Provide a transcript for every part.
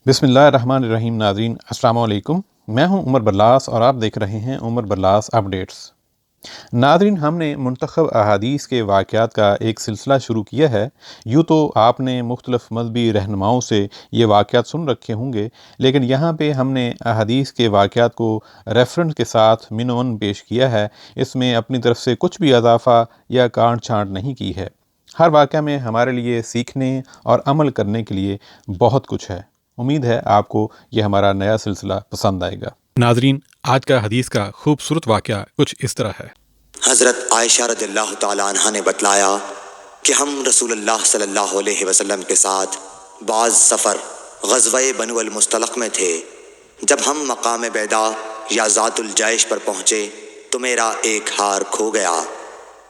बिस्मिल्लाहिर्रहमानिर्रहीम। नाज़रीन अस्सलाम वालेकुम। मैं हूं उमर बरलास और आप देख रहे हैं उमर बरलास अपडेट्स। नाज़रीन, हमने मुंतखब अहादीस के वाक़यात का एक सिलसिला शुरू किया है। यूँ तो आपने मुख्तलिफ़ मज़हबी रहनुमाओं से ये वाक़यात सुन रखे होंगे, लेकिन यहाँ पे हमने अहादीस के वाक़यात को रेफ़रेंस के साथ मिनवन पेश किया है। इसमें अपनी तरफ से कुछ भी इजाफ़ा या काट छाँट नहीं की है। हर वाक़या में हमारे लिए सीखने और अमल करने के लिए बहुत कुछ है। उम्मीद है आपको यह हमारा नया सिलसिला पसंद आएगा। नाज़रीन, आज का हदीस का खूबसूरत वाक़या कुछ इस तरह है। हज़रत आयशा रज़ियल्लाहु ताला अन्हा ने बतलाया कि हम रसूलुल्लाह सल्लल्लाहु अलैहि वसल्लम के साथ बाज़ सफ़र ग़ज़वा बनु अल मुस्तलक़ में थे। जब हम मकाम बैदा या ज़ातुल जैश पर पहुँचे तो मेरा एक हार खो गया।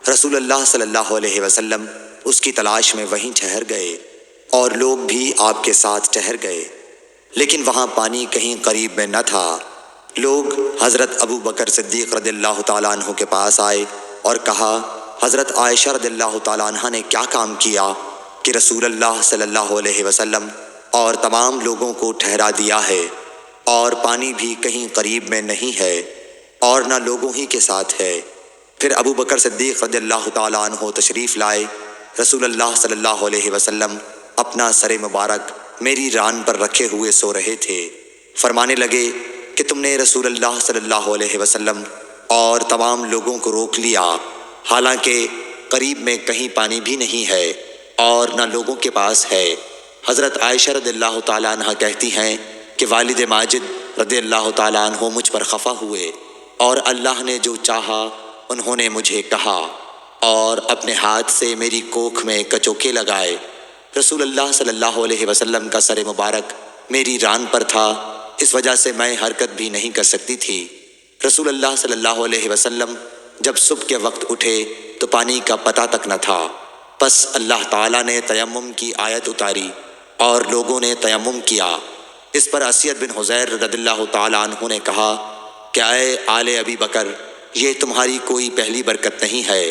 रसूलुल्लाह सल्लल्लाहु अलैहि वसल्लम उसकी तलाश में वहीं ठहर गए और लोग भी आपके साथ ठहर गए, लेकिन वहाँ पानी कहीं करीब में न था। लोग हज़रत अबू बकर सिद्दीक़ रज़ियल्लाहु ताला अन्हु के पास आए और कहा, हज़रत आयशा रज़ियल्लाहु ताला अन्हा ने क्या काम किया कि रसूलुल्लाह सल्लल्लाहु अलैहि वसल्लम और तमाम लोगों को ठहरा दिया है और पानी भी कहीं करीब में नहीं है और न लोगों ही के साथ है। फिर अबू बकर सिद्दीक़ रज़ियल्लाहु ताला अन्हु तशरीफ़ लाए। रसूलुल्लाह सल्लल्लाहु अलैहि वसल्लम अपना सर मुबारक मेरी रान पर रखे हुए सो रहे थे। फरमाने लगे कि तुमने रसूलुल्लाह सल्लल्लाहु अलैहि वसल्लम और तमाम लोगों को रोक लिया, हालांकि करीब में कहीं पानी भी नहीं है और न लोगों के पास है। हज़रत आयशा रज़ियल्लाहु ताला अन्हा कहती हैं कि वालिद माजिद रज़ियल्लाहु ताला अन्हु मुझ पर खफा हुए और अल्लाह ने जो चाहा उन्होंने मुझे कहा और अपने हाथ से मेरी कोख में कचोके लगाए। रसूलुल्लाह सल्लल्लाहु अलैहि वसल्लम का सर मुबारक मेरी रान पर था, इस वजह से मैं हरकत भी नहीं कर सकती थी। रसूलुल्लाह सल्लल्लाहु अलैहि वसल्लम जब सुबह के वक्त उठे तो पानी का पता तक न था। बस अल्लाह ताला ने तयम्मुम की आयत उतारी और लोगों ने तयम्मुम किया। इस पर असयद बिन हुज़ैर रज़ियल्लाहु ताला अन्हु ने कहा, क्या ए आले अबी बकर, ये तुम्हारी कोई पहली बरकत नहीं है।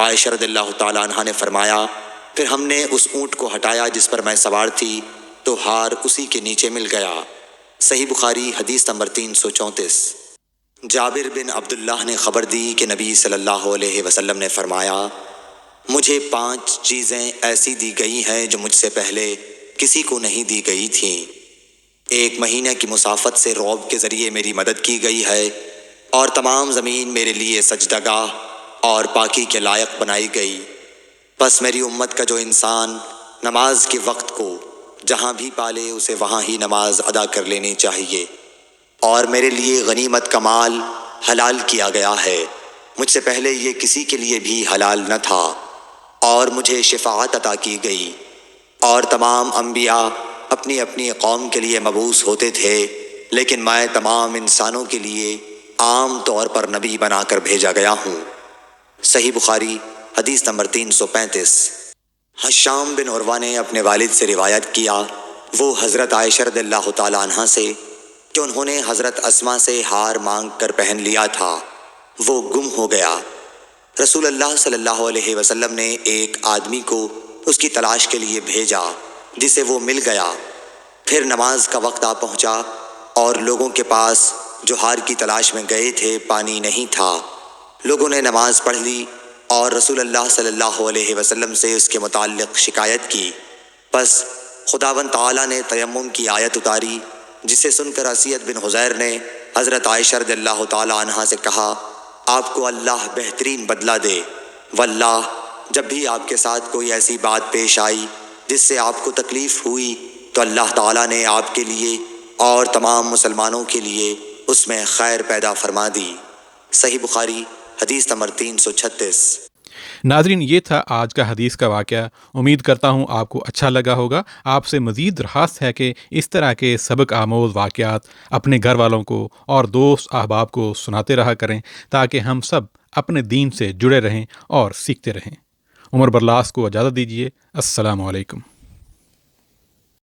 आयशा रज़ियल्लाहु ताला अन्हा ने फरमाया, फिर हमने उस ऊँट को हटाया जिस पर मैं सवार थी तो हार उसी के नीचे मिल गया। सही बुखारी हदीस नंबर 334। जाबिर बिन अब्दुल्लाह ने खबर दी कि नबी सल्लल्लाहु अलैहि वसल्लम ने फरमाया, मुझे 5 चीज़ें ऐसी दी गई हैं जो मुझसे पहले किसी को नहीं दी गई थीं। 1 महीने की मुसाफत से रौब के ज़रिए मेरी मदद की गई है और तमाम ज़मीन मेरे लिए सजदागाह और पाकी के लायक बनाई गई। बस मेरी उम्मत का जो इंसान नमाज के वक्त को जहाँ भी पाले उसे वहाँ ही नमाज अदा कर लेनी चाहिए। और मेरे लिए गनीमत का माल हलाल किया गया है, मुझसे पहले ये किसी के लिए भी हलाल न था और मुझे शिफाअत अता की गई। और तमाम अंबिया अपनी अपनी कौम के लिए मबूस होते थे, लेकिन मैं तमाम इंसानों के लिए आम तौर पर नबी बनाकर भेजा गया हूँ। सही बुखारी हदीस नंबर 335। हशाम बिन उरवा ने अपने वालिद से रिवायत किया, वो हज़रत आयशा रज़ियल्लाहु ताला अन्हा से, कि उन्होंने हज़रत अस्मा से हार मांग कर पहन लिया था, वो गुम हो गया। रसूलुल्लाह सल्लल्लाहु अलैहि वसल्लम ने एक आदमी को उसकी तलाश के लिए भेजा जिसे वो मिल गया। फिर नमाज का वक्त आ पहुँचा और लोगों के पास जो हार की तलाश में गए थे पानी नहीं था। लोगों ने नमाज पढ़ ली और रसूलुल्लाह सल्लल्लाहु अलैहि वसल्लम से उसके मुताल्लिक़ शिकायत की। बस खुदावंद ताला ने तयम्मुम की आयत उतारी, जिसे सुनकर असयद बिन हुज़ैर ने हज़रत आयशा रज़ियल्लाहु ताला अन्हा से कहा, आपको अल्लाह बेहतरीन बदला दे। वल्लाह, जब भी आपके साथ कोई ऐसी बात पेश आई जिससे आपको तकलीफ़ हुई तो अल्लाह ताला ने आपके लिए और तमाम मुसलमानों के लिए उसमें खैर पैदा फरमा दी। सही बुखारी हदीस नंबर 336। नाज़रीन, ये था आज का हदीस का वाक़या। उम्मीद करता हूँ आपको अच्छा लगा होगा। आपसे मज़ीद दरख्वास्त है कि इस तरह के सबक आमोज़ वाक़यात अपने घर वालों को और दोस्त अहबाब को सुनाते रहा करें, ताकि हम सब अपने दीन से जुड़े रहें और सीखते रहें। उमर बरलास को इजाज़त दीजिए। अस्सलामु अलैकुम।